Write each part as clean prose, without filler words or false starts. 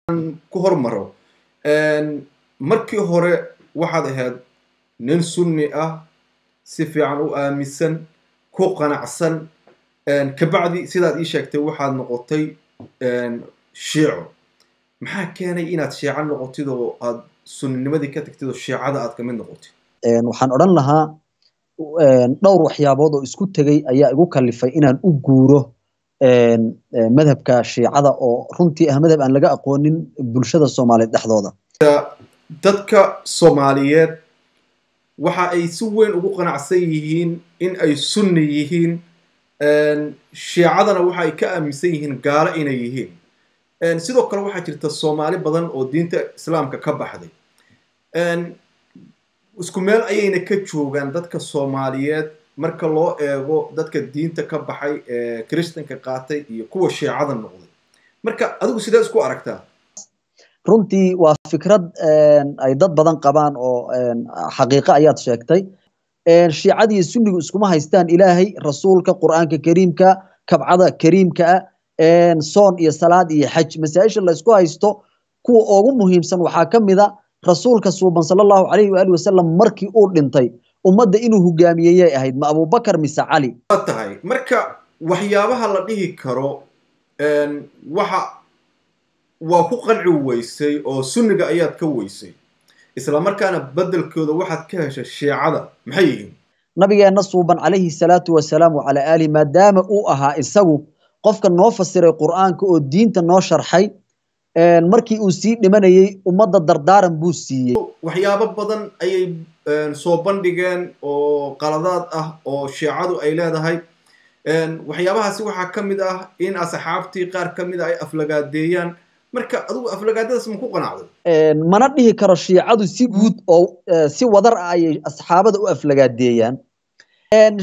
ku hormaro markii hore waxaad ahayd nin sunni ah si fiican u aaminsan ku qanacsan kabacdi sidaad ii sheegtay waxaad noqotay shiico maxaa keenay inaad shiico noqotid oo aad sunninimadii ka tagtid oo shiicada aad ka mid noqotid waxaan odhan lahaa dhowr waxyaabood oo isku tegay ayaa igu kalifay inaan u guuro madhabka shiicada oo runtii ah madhab aan laga aqoonin bulshada Soomaaliyeed dhexdooda dadka Soomaaliyeed waxa ay si weyn ugu qanacsan yihiin in ay sunni yihiin shiicadana waxa ay ka aaminsan yihiin gaalo inay yihiin sidoo kale waxaa jirta Soomaali badan oo diinta islaamka ka baxday isku meel ayayna ka joogaan dadka Soomaaliyeed marka loo eego dadka diinta ka baxay Kristanka qaatay iyo kuwa shiicada noqday marka adigu sidee isku aragtaa runtii waa fikrad ay dad badan qabaan oo xaqiiqo ayaad sheegtay shiicada iyo sunnigu iskuma haystaan ilaahay rasuulka quraanka kariimka kabcada kariimka soon iyo salaad iyo xaj masaa'isha la isku haysto kuwa ugu muhiimsan waxa kamida rasuulka sallallahu alayhi wa alihi wasallam markii uu dhintay ummadda inuu hogaamiyay ahayd ma Abu Bakar mise Ali tahay marka waxyaabaha la dhihi karo waa ku qanci weysay oo sunniga ayaad ka weysay isla markaana bedelkooda waxaad ka heshay shiicada maxay yihiin nabigeena suuban alayhi salatu wasalaam wa ala ali maadaama uu ahaa isagu qofka noo fasiray quraanka oo diinta noo sharxay markii uu sii dhimanayay ummadda dardaaran buu siiyay waxyaabo badan ayay soo bandhigeen oo qaladaad ah oo shiicadu ay leedahay waxyaabahaasi waxaa ka mid ah in asxaabtii qaar ka mid ah ay aflagaadeeyaan marka adigu aflagaadadaas ma ku qanacday mana dhihi karo shiicadu si guud oo si wadar ah ay asxaabada u aflagaadeeyaan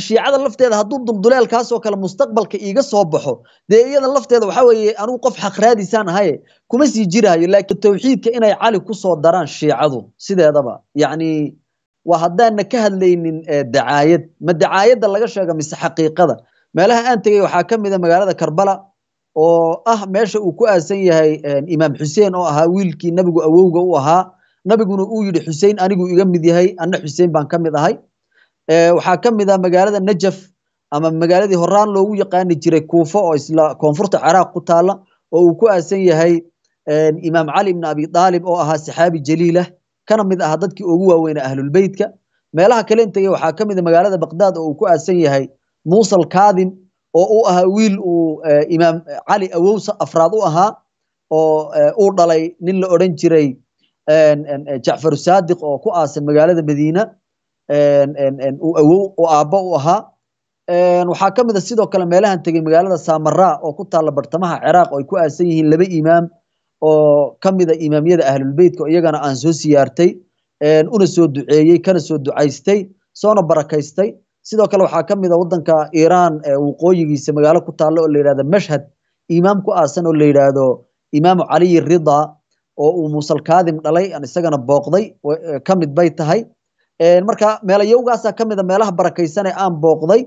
shiicada lafteeda hadduu dulduleelkaas oo kale mustaqbalka iiga soo baxo dee iyada lafteeda waxa weeye anigu qof xaq raadisaan ahay kuma sii jiraayo laakiin tawxiidka inay cali ku soo daraan shiicadu sideedaba yacni waa haddaan ka hadlaynin dacaayad ma dacaayadda laga sheega mise xaqiiqada meelaha aan tagay waxaa ka mid ah magaalada Karbala oo ah meesha uu ku aasan yahay imaam Xuseen oo ahaa wiilkii nabigu awowga u ahaa nabiguna uu yiri Xuseen anigu iga mid yahay anna Xuseen baan ka mid ahay waxaa ka mid ah magaalada Najaf ama magaaladii horaan loogu yaqaan jiray Kuufa oo isla koonfurta Ciraaq ku taala oo uu ku aasan yahay imaam Ali ibn Abi Talib oo ahaa saxaabi jaliil ah kana mid ah dadkii ugu waaweyn ahlul baytka meelaha kale intay waxaa ka mid ah magaalada Baghdad oo uu ku aasan yahay Musa al-Kadhim oo uu ahaa wiil uu imaam Ali awowsa afraad u ahaa oo uu dhalay nin la oran jiray Jacfar Sadiq oo ku aasan magaalada Madiina uu awow oo aabba u ahaa waxaa ka mid ah sidoo kale meelahan tagay magaalada Samarra oo ku taala bartamaha Ciraaq oo ay ku aasan yihiin laba imaam oo ka mid ah imaamiyada ahlul baytka oo iyagana aan soo siyaartay una soo duceeyay kana soo ducaystay soona barakaystay sidoo kale waxaa ka mid ah wadanka Iran waqooyigiisa magaalo ku taalo oo la yiraahdo Mashhad imaam ku aasan oo la yiraahdo Imaam Ali Rida oo uu Musa al-Kadhim dhalay aan isagana booqday ka mid bay tahay marka meelayowgaas ka mid ah meelaha barakaysan ee aan booqday